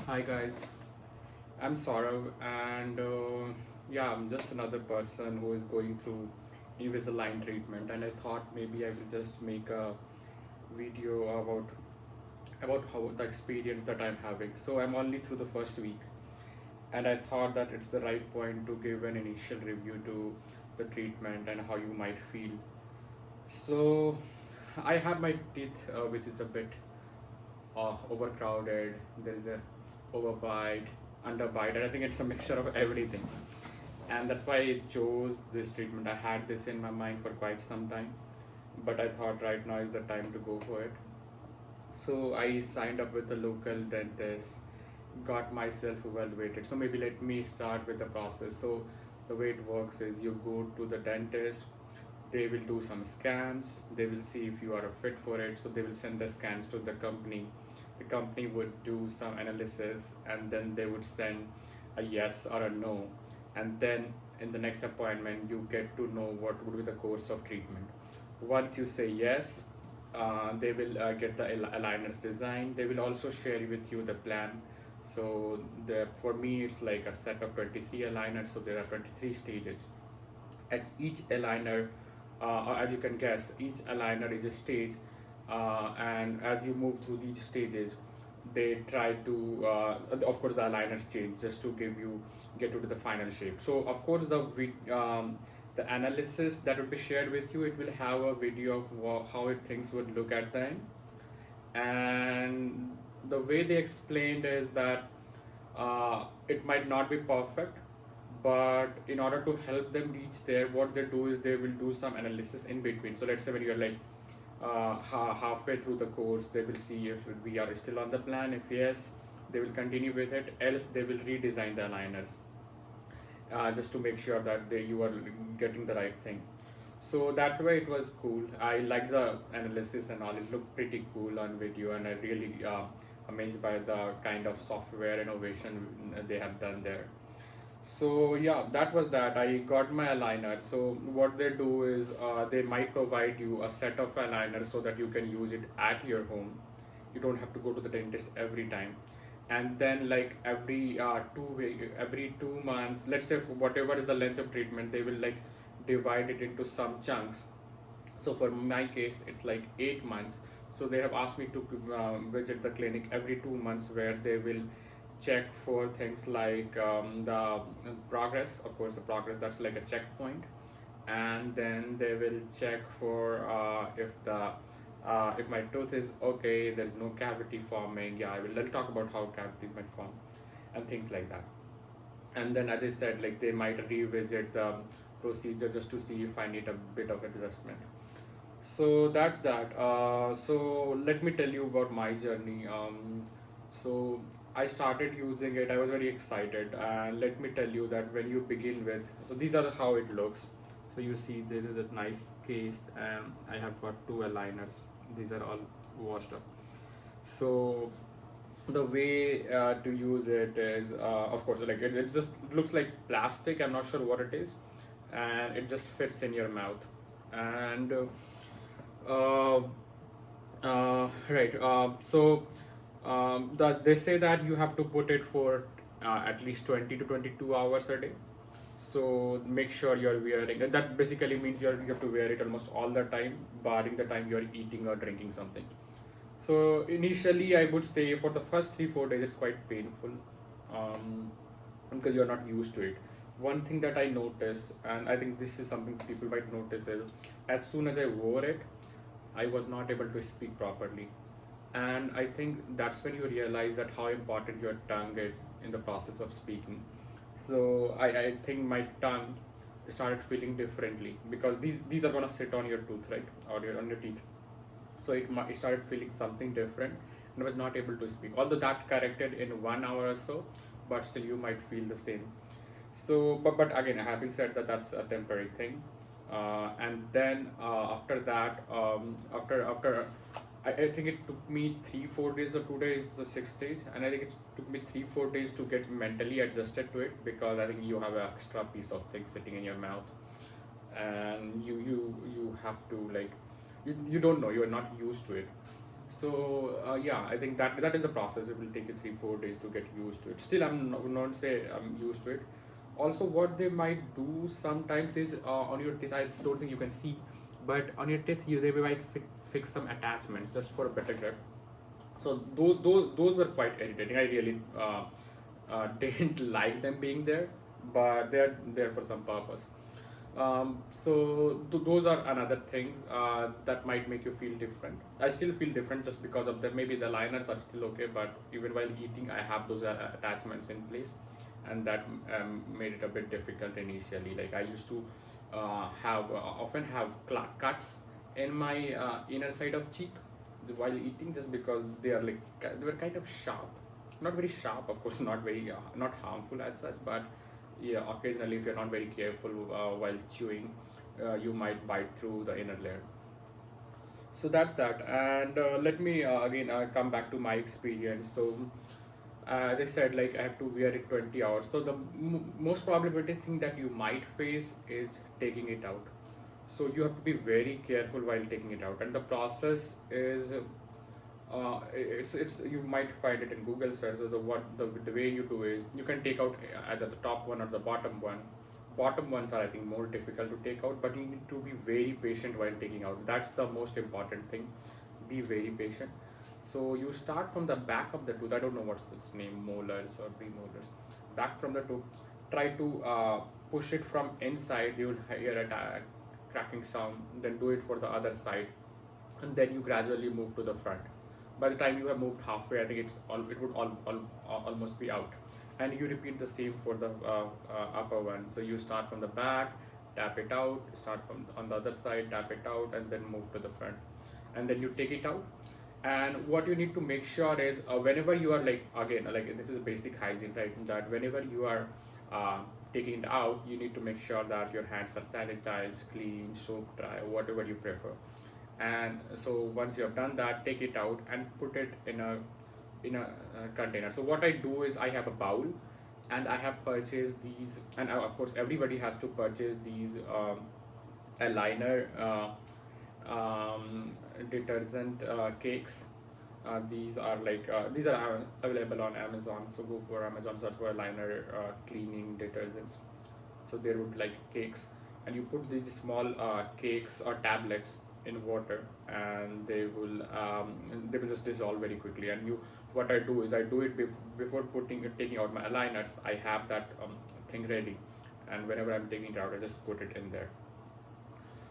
Hi guys, I'm Saurav, and yeah, I'm just another person who is going through Invisalign treatment, and I thought maybe I will just make a video about how the experience that I'm having. So I'm only through the first week, and I thought that it's the right point to give an initial review to the treatment and how you might feel. So I have my teeth, which is a bit overcrowded. There is a overbite, underbite, and I think it's a mixture of everything. And that's why I chose this treatment. I had this in my mind for quite some time, but I thought right now is the time to go for it. So I signed up with the local dentist, got myself evaluated. So maybe let me start with the process. So the way it works is you go to the dentist, they will do some scans, they will see if you are a fit for it. So they will send the scans to the company. The company would do some analysis, and then they would send a yes or a no. And then in the next appointment you get to know what would be the course of treatment. Once you say yes, they will get the aligners designed. They will also share with you the plan. So for me it's like a set of 23 aligners, so there are 23 stages. At each aligner, as you can guess, each aligner is a stage, and as you move through these stages, they try to, of course, the aligners change just to get you to the final shape. So, of course, the analysis that will be shared with you, it will have a video of how things would look at the end, and the way they explained is that it might not be perfect, but in order to help them reach there, what they do is they will do some analysis in between. So let's say when you're like halfway through the course, they will see if we are still on the plan. If yes, they will continue with it, else they will redesign the aligners, just to make sure that you are getting the right thing. So that way it was cool. I liked the analysis and all. It looked pretty cool on video, and I really amazed by the kind of software innovation they have done there. So yeah, that was that. I got my aligner. So what they do is they might provide you a set of aligners so that you can use it at your home. You don't have to go to the dentist every time. And then like every 2 months, let's say for whatever is the length of treatment, they will like divide it into some chunks. So for my case, it's like 8 months. So they have asked me to visit the clinic every 2 months, where they will check for things like the progress. Of course, the progress, that's like a checkpoint. And then they will check for if my tooth is okay, there's no cavity forming. Yeah, I'll talk about how cavities might form and things like that. And then, as I said, like they might revisit the procedure just to see if I need a bit of adjustment. So that's that. So let me tell you about my journey. So I started using it. I was very excited, and let me tell you that when you begin with, so these are how it looks. So you see there is a nice case, and I have got two aligners. These are all washed up. So the way to use it is, of course, like it just looks like plastic. I'm not sure what it is, and it just fits in your mouth. And uh, right. They say that you have to put it for at least 20 to 22 hours a day. So make sure you're wearing it. That basically means you have to wear it almost all the time, barring the time you're eating or drinking something. So initially, I would say for the first 3 4 days, it's quite painful, because you're not used to it. One thing that I noticed, and I think this is something people might notice, is as soon as I wore it, I was not able to speak properly. And I think that's when you realize that how important your tongue is in the process of speaking. So I think my tongue started feeling differently, because these are gonna sit on your tooth, right, or on your teeth. So it started feeling something different, and I was not able to speak. Although that corrected in 1 hour or so, but still you might feel the same. So, but again, having said that, that's a temporary thing. And then after that, after I think it took me 3 4 days or 2 days, the 6 days, and I think it took me 3 4 days to get mentally adjusted to it, because I think you have an extra piece of thing sitting in your mouth, and you have to like you don't know, you're not used to it. So yeah, I think that is the process. It will take you 3 4 days to get used to it. Still, would not say I'm used to it. Also, what they might do sometimes is on your teeth. I don't think you can see, but on your teeth, they might fix some attachments just for a better grip. So those were quite irritating. I really didn't like them being there, but they're there for some purpose. So those are another things that might make you feel different. I still feel different just because of that. Maybe the liners are still okay, but even while eating, I have those attachments in place, and that made it a bit difficult initially. Like I used to have often have cuts in my inner side of cheek while eating, just because they are like they were kind of sharp, not very sharp, of course, not very not harmful as such, but yeah, occasionally if you're not very careful while chewing, you might bite through the inner layer. So that's that. And let me again come back to my experience. So as I said, like I have to wear it 20 hours. So the most problematic thing that you might face is taking it out. So you have to be very careful while taking it out, and the process is it's you might find it in Google search. So the way you do is you can take out either the top one or the bottom one. Bottom ones are, I think, more difficult to take out, but you need to be very patient while taking out. That's the most important thing. Be very patient. So you start from the back of the tooth. I don't know what's its name, molars or premolars. Back from the tooth. Try to push it from inside. You will hear a cracking sound. Then do it for the other side, and then you gradually move to the front. By the time you have moved halfway, I think it would almost be out. And you repeat the same for the upper one. So you start from the back, tap it out, start from on the other side, tap it out, and then move to the front, and then you take it out. And what you need to make sure is whenever you are, like, again, like this is basic hygiene, right? That whenever you are taking it out, you need to make sure that your hands are sanitized, clean, soap dry, whatever you prefer. And so once you have done that, take it out and put it in a container. So what I do is I have a bowl, and I have purchased these, and of course everybody has to purchase these aligner detergent cakes. These are available on Amazon. So go for Amazon, search for aligner cleaning detergents. So there would like cakes, and you put these small cakes or tablets in water, and they will just dissolve very quickly. And you what I do is I do it before taking out my aligners. I have that thing ready, and whenever I'm taking it out, I just put it in there.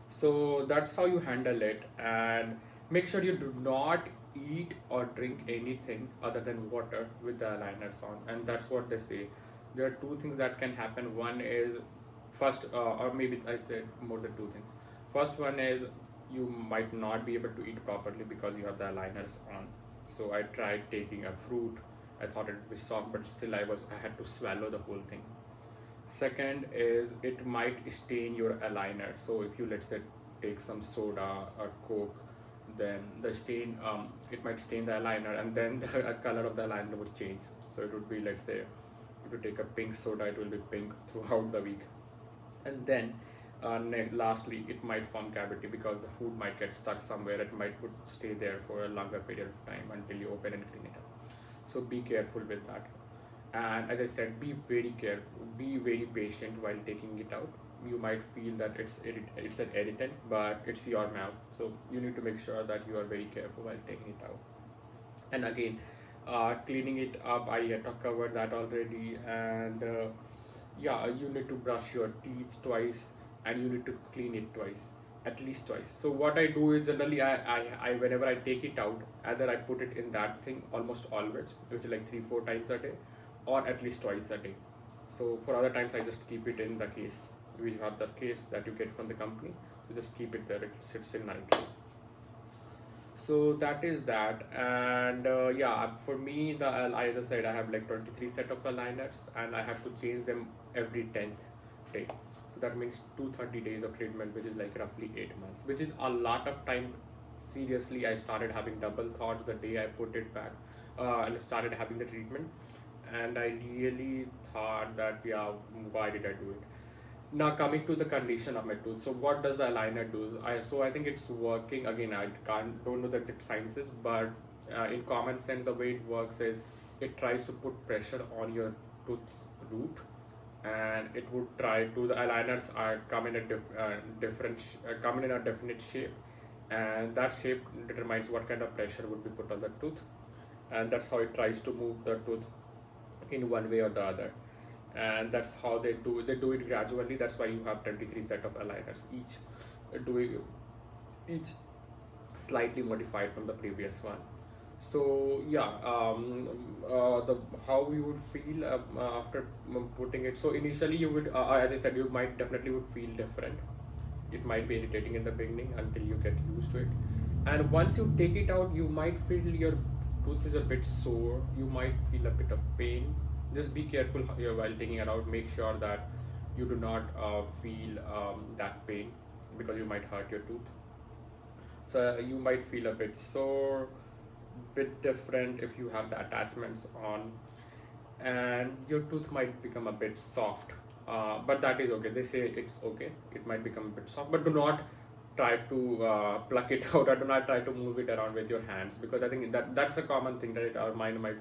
So that's how you handle it. And make sure you do not eat or drink anything other than water with the aligners on. And that's what they say. There are two things that can happen. One is first, or maybe I said more than two things. First one is you might not be able to eat properly because you have the aligners on. So I tried taking a fruit. I thought it would be soft, but still I had to swallow the whole thing. Second is it might stain your aligner. So if you, let's say, take some soda or Coke, then the stain, it might stain the aligner, and then the color of the aligner would change. So it would be, let's say, if you take a pink soda, it will be pink throughout the week. And then lastly, it might form cavity because the food might get stuck somewhere. It would stay there for a longer period of time until you open and clean it up. So be careful with that. And as I said, be very careful, be very patient while taking it out. You might feel that it's an irritant, but it's your mouth, so you need to make sure that you are very careful while taking it out. And again, cleaning it up, I had covered that already. And yeah, you need to brush your teeth twice, and you need to clean it twice, at least twice. So what I do is generally I whenever I take it out, either I put it in that thing almost always, which is like 3 4 times a day, or at least twice a day. So for other times I just keep it in the case. We have the case that you get from the company, so just keep it there, it sits in nicely. So that is that. And yeah, for me, as I said, I have like 23 set of aligners, and I have to change them every 10th day. So that means 230 days of treatment, which is like roughly 8 months, which is a lot of time. Seriously, I started having double thoughts the day I put it back and started having the treatment. And I really thought that, yeah, why did I do it? Now coming to the condition of my tooth. So what does the aligner do? I think it's working again. I don't know the exact sciences, but in common sense, the way it works is it tries to put pressure on your tooth's root, and it would try to, the aligners are come in a come in a definite shape, and that shape determines what kind of pressure would be put on the tooth, and that's how it tries to move the tooth in one way or the other. And that's how they do it gradually. That's why you have 23 set of aligners, doing each slightly modified from the previous one. So yeah, the how you would feel after putting it. So initially you would, as I said, you might definitely would feel different. It might be irritating in the beginning until you get used to it, and once you take it out, you might feel your tooth is a bit sore. You might feel a bit of pain. Just be careful while taking it out. Make sure that you do not feel that pain, because you might hurt your tooth. So you might feel a bit sore, bit different if you have the attachments on, and your tooth might become a bit soft. But that is okay. They say it's okay. It might become a bit soft, but do not try to pluck it out, or do not try to move it around with your hands, because I think that's a common thing, that our mind might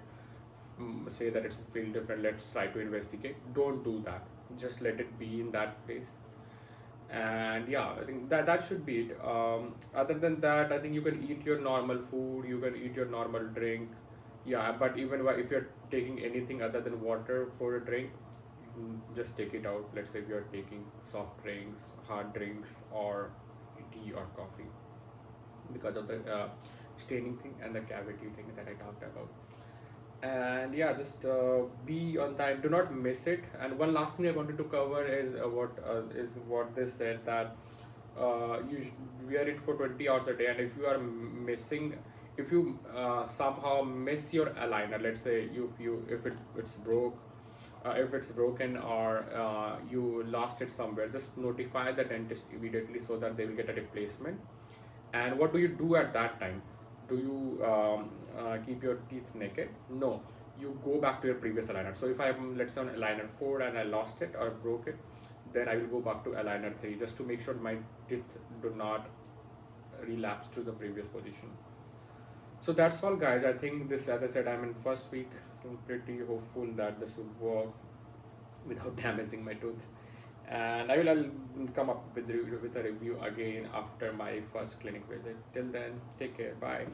say that it's feel different. Let's try to investigate. Don't do that. Just let it be in that place. And yeah, I think that should be it. Other than that, I think you can eat your normal food, you can eat your normal drink. Yeah, but even if you're taking anything other than water for a drink, just take it out. Let's say if you're taking soft drinks, hard drinks, or tea or coffee, because of the staining thing and the cavity thing that I talked about. And yeah, just be on time, do not miss it. And one last thing I wanted to cover is what they said, that you should wear it for 20 hours a day, and if you are missing, if you somehow miss your aligner, let's say you if it's broke, if it's broken, or you lost it somewhere, just notify the dentist immediately so that they will get a replacement. And what do you do at that time? Do you keep your teeth naked? No, you go back to your previous aligner. So if I'm, let's say, on aligner 4 and I lost it or broke it, then I will go back to aligner 3, just to make sure my teeth do not relapse to the previous position. So that's all, guys. I think this, as I said, I'm in first week. I'm pretty hopeful that this will work without damaging my tooth. And I'll come up with a review again after my first clinic visit. Till then, take care. Bye.